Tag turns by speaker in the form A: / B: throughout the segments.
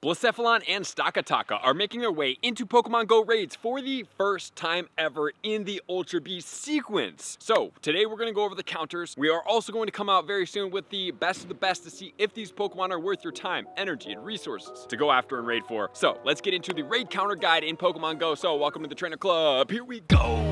A: Blacephalon and Stakataka are making their way into Pokemon Go raids for the first time ever in the Ultra Beast sequence. So today we're going to go over the counters. We are also going to come out very soon with the best of the best to see if these Pokemon are worth your time, energy, and resources to go after and raid for. So let's get into the raid counter guide in Pokemon Go. So welcome to the Trainer Club. Here we go.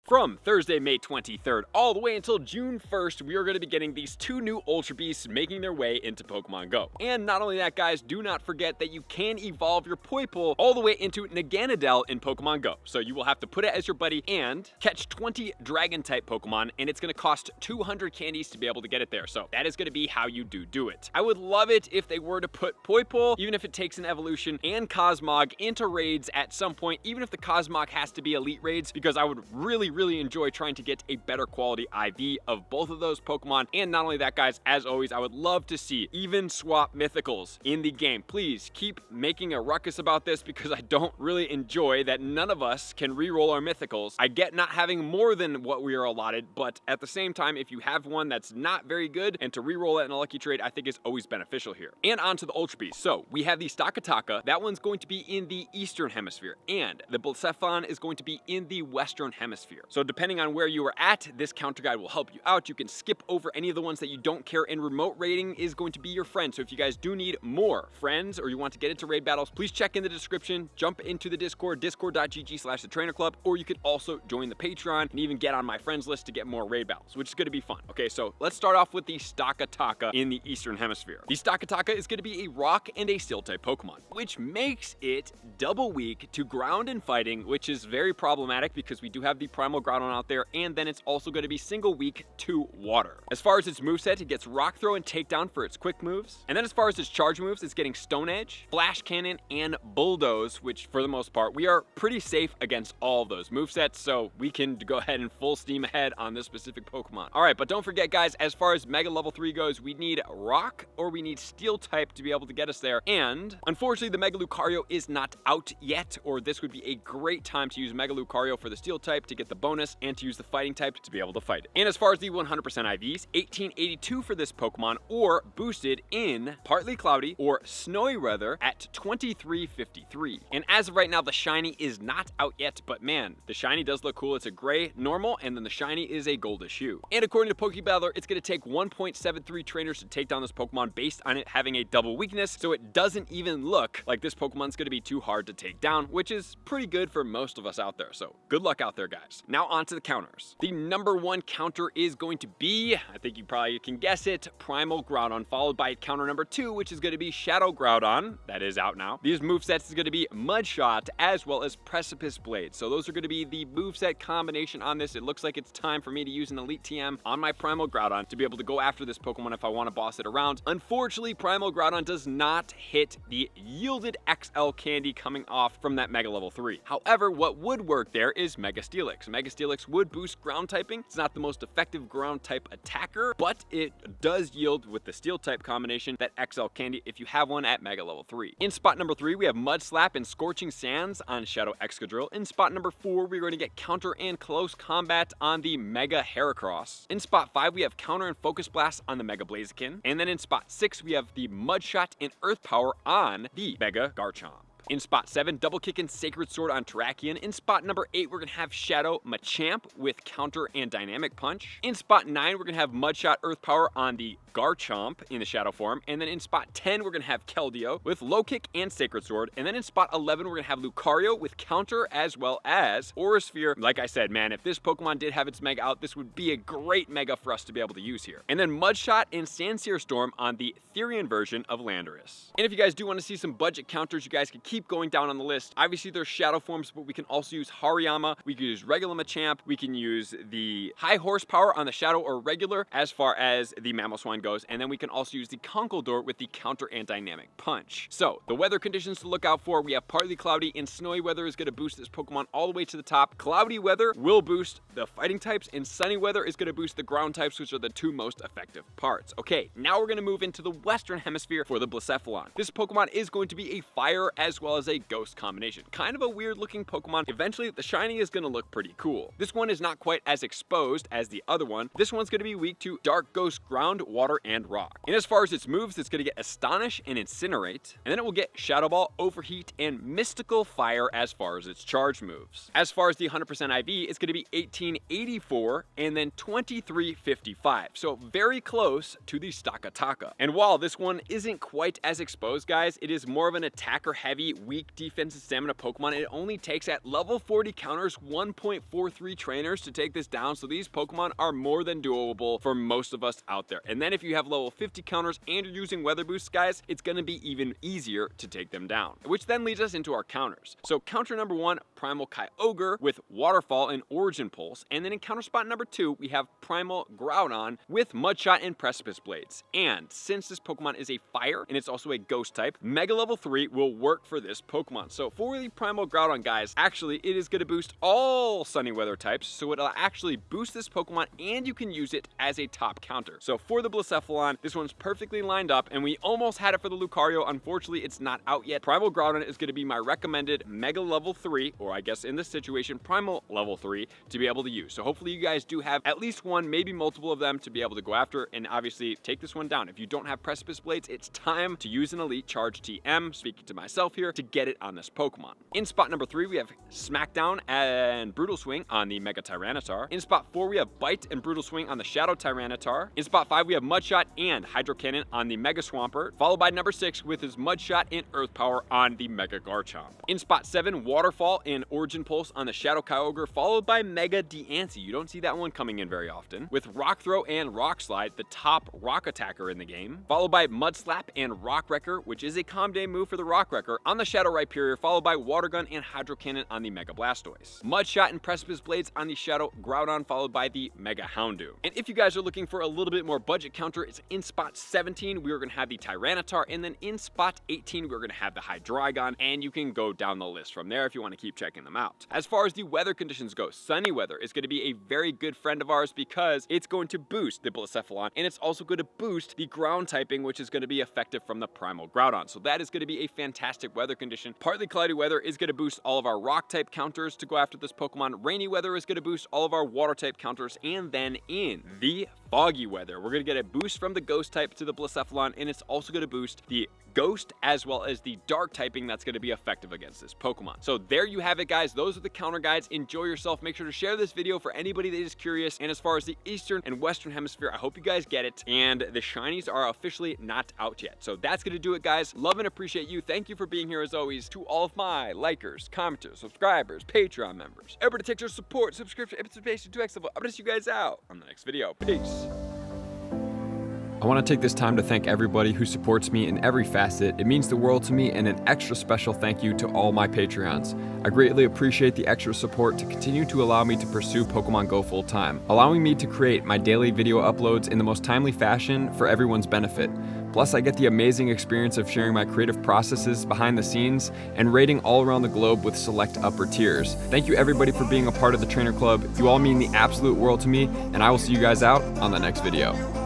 A: From Thursday, May 23rd, all the way until June 1st, we are going to be getting these two new Ultra Beasts making their way into Pokemon Go. And not only that, guys, do not forget that you can evolve your Poipole all the way into Naganadel in Pokemon Go. So you will have to put it as your buddy and catch 20 Dragon-type Pokemon, and it's going to cost 200 candies to be able to get it there. So that is going to be how you do it. I would love it if they were to put Poipole, even if it takes an evolution, and Cosmog into raids at some point, even if the Cosmog has to be elite raids, because I would really enjoy trying to get a better quality IV of both of those Pokemon. And not only that, guys, as always, I would love to see even swap mythicals in the game. Please keep making a ruckus about this because I don't really enjoy that none of us can re-roll our mythicals. I get not having more than what we are allotted, but at the same time, if you have one that's not very good and to re-roll it in a lucky trade, I think is always beneficial here. And on to the Ultra Beast. So we have the Stakataka. That one's going to be in the Eastern Hemisphere, and the Blacephalon is going to be in the Western Hemisphere. So depending on where you are at, this counter guide will help you out. You can skip over any of the ones that you don't care, and remote raiding is going to be your friend. So if you guys do need more friends or you want to get into raid battles, please check in the description, jump into the Discord, discord.gg/thetrainerclub, or you can also join the Patreon and even get on my friends list to get more raid battles, which is going to be fun. Okay, so let's start off with the Stakataka in the Eastern Hemisphere. The Stakataka is going to be a rock and a steel type Pokemon, which makes it double weak to ground and fighting, which is very problematic because we do have the Primal Groudon out there, and then it's also going to be single weak to water. As far as its moveset, it gets Rock Throw and Takedown for its quick moves. And then as far as its charge moves, it's getting Stone Edge, Flash Cannon, and Bulldoze, which for the most part, we are pretty safe against all of those movesets, so we can go ahead and full steam ahead on this specific Pokemon. All right, but don't forget, guys, as far as Mega Level 3 goes, we need Rock or we need Steel type to be able to get us there. And unfortunately, the Mega Lucario is not out yet, or this would be a great time to use Mega Lucario for the Steel type to get the bonus and to use the fighting type to be able to fight it. And as far as the 100% IVs, 1882 for this Pokemon, or boosted in partly cloudy or snowy weather at 2353. And as of right now, the shiny is not out yet, but man, the shiny does look cool. It's a gray normal, and then the shiny is a goldish hue. And according to Pokebattler, it's going to take 1.73 trainers to take down this Pokemon based on it having a double weakness, so it doesn't even look like this Pokemon's going to be too hard to take down, which is pretty good for most of us out there. So good luck out there, guys. Now on to the counters. The number one counter is going to be, I think you probably can guess it, Primal Groudon, followed by counter number 2, which is going to be Shadow Groudon. That is out now. These movesets is going to be Mudshot as well as Precipice Blade. So those are going to be the moveset combination on this. It looks like it's time for me to use an Elite TM on my Primal Groudon to be able to go after this Pokemon if I want to boss it around. Unfortunately, Primal Groudon does not hit the yielded XL candy coming off from that Mega Level 3. However, what would work there is Mega Steelix. Mega Steelix would boost ground typing. It's not the most effective ground type attacker, but it does yield with the steel type combination that XL candy if you have one at Mega Level 3. In spot number 3, we have Mud Slap and Scorching Sands on Shadow Excadrill. In spot number 4, we're going to get Counter and Close Combat on the Mega Heracross. In spot 5, we have Counter and Focus Blast on the Mega Blaziken. And then in spot 6, we have the Mudshot and Earth Power on the Mega Garchomp. In spot 7, Double Kick and Sacred Sword on Terrakion. In spot number 8, we're going to have Shadow Machamp with Counter and Dynamic Punch. In spot 9, we're going to have Mudshot Earth Power on the Garchomp in the Shadow form. And then in spot 10, we're going to have Keldeo with Low Kick and Sacred Sword. And then in spot 11, we're going to have Lucario with Counter as well as Aura Sphere. Like I said, man, if this Pokemon did have its Mega out, this would be a great Mega for us to be able to use here. And then Mudshot and Sandsear Storm on the Therian version of Landorus. And if you guys do want to see some budget counters, you guys can keep going down on the list. Obviously, there's Shadow forms, but we can also use Hariyama. We can use regular Machamp. We can use the high horsepower on the Shadow or regular as far as the Mamoswine Pokemon goes, and then we can also use the Conkeldurr with the counter and dynamic punch. So, the weather conditions to look out for, we have partly cloudy and snowy weather is going to boost this Pokemon all the way to the top. Cloudy weather will boost the fighting types, and sunny weather is going to boost the ground types, which are the two most effective parts. Okay, now we're going to move into the Western Hemisphere for the Blacephalon. This Pokemon is going to be a fire as well as a ghost combination. Kind of a weird looking Pokemon. Eventually, the shiny is going to look pretty cool. This one is not quite as exposed as the other one. This one's going to be weak to dark, ghost, ground, water, and rock. And as far as its moves, it's going to get Astonish and Incinerate, and then it will get Shadow Ball, Overheat, and Mystical Fire as far as its charge moves. As far as the 100% IV, it's going to be 1884 and then 2355. So very close to the Stakataka. And while this one isn't quite as exposed, guys, it is more of an attacker heavy, weak defense and stamina Pokemon. It only takes at level 40 counters 1.43 trainers to take this down. So these Pokemon are more than doable for most of us out there. And then if you have level 50 counters and you're using weather boosts, guys, it's going to be even easier to take them down. Which then leads us into our counters. So counter number 1, Primal Kyogre with Waterfall and Origin Pulse. And then in counter spot number 2, we have Primal Groudon with Mudshot and Precipice Blades. And since this Pokemon is a fire and it's also a ghost type, Mega level 3 will work for this Pokemon. So for the Primal Groudon, guys, actually it is going to boost all sunny weather types. So it'll actually boost this Pokemon and you can use it as a top counter. So for the Blacephalon, this one's perfectly lined up and we almost had it for the Lucario. Unfortunately, it's not out yet. Primal Groudon is going to be my recommended Mega level 3, or I guess in this situation, Primal level 3 to be able to use. So hopefully you guys do have at least one, maybe multiple of them to be able to go after and obviously take this one down. If you don't have Precipice Blades, it's time to use an Elite Charge TM, speaking to myself here, to get it on this Pokemon. In spot number 3, we have Smackdown and Brutal Swing on the Mega Tyranitar. In spot 4, we have Bite and Brutal Swing on the Shadow Tyranitar. In spot 5, we have Mudshot and Hydro Cannon on the Mega Swampert, followed by number 6 with his Mudshot and Earth Power on the Mega Garchomp. In spot 7, Waterfall and Origin Pulse on the Shadow Kyogre, followed by Mega Diancie. You don't see that one coming in very often. With Rock Throw and Rock Slide, the top rock attacker in the game, followed by Mud Slap and Rock Wrecker, which is a Calm Day move for the Rock Wrecker, on the Shadow Rhyperior, followed by Water Gun and Hydro Cannon on the Mega Blastoise. Mudshot and Precipice Blades on the Shadow Groudon, followed by the Mega Houndoom. And if you guys are looking for a little bit more budget counter, it's in spot 17, we are going to have the Tyranitar, and then in spot 18, we're going to have the Hydreigon, and you can go down the list from there if you want to keep checking them out. As far as the weather conditions go, sunny weather is going to be a very good friend of ours because it's going to boost the Blacephalon, and it's also going to boost the ground typing, which is going to be effective from the Primal Groudon. So that is going to be a fantastic weather condition. Partly cloudy weather is going to boost all of our rock type counters to go after this Pokemon. Rainy weather is going to boost all of our water type counters, and then in the foggy weather, we're going to get a boost from the ghost type to the Blacephalon, and it's also going to boost the ghost as well as the dark typing that's going to be effective against this Pokemon. So there you have it, guys. Those are the counter guides. Enjoy yourself. Make sure to share this video for anybody that is curious. And as far as the Eastern and Western Hemisphere, I hope you guys get it. And the shinies are officially not out yet. So that's going to do it, guys. Love and appreciate you. Thank you for being here as always. To all of my likers, commenters, subscribers, Patreon members, everybody takes your support, subscription, participation to X level. I'm going to see you guys out on the next video. Peace. I want to take this time to thank everybody who supports me in every facet. It means the world to me, and an extra special thank you to all my Patreons. I greatly appreciate the extra support to continue to allow me to pursue Pokemon Go full time, allowing me to create my daily video uploads in the most timely fashion for everyone's benefit. Plus, I get the amazing experience of sharing my creative processes behind the scenes and raiding all around the globe with select upper tiers. Thank you everybody for being a part of the Trainer Club. You all mean the absolute world to me, and I will see you guys out on the next video.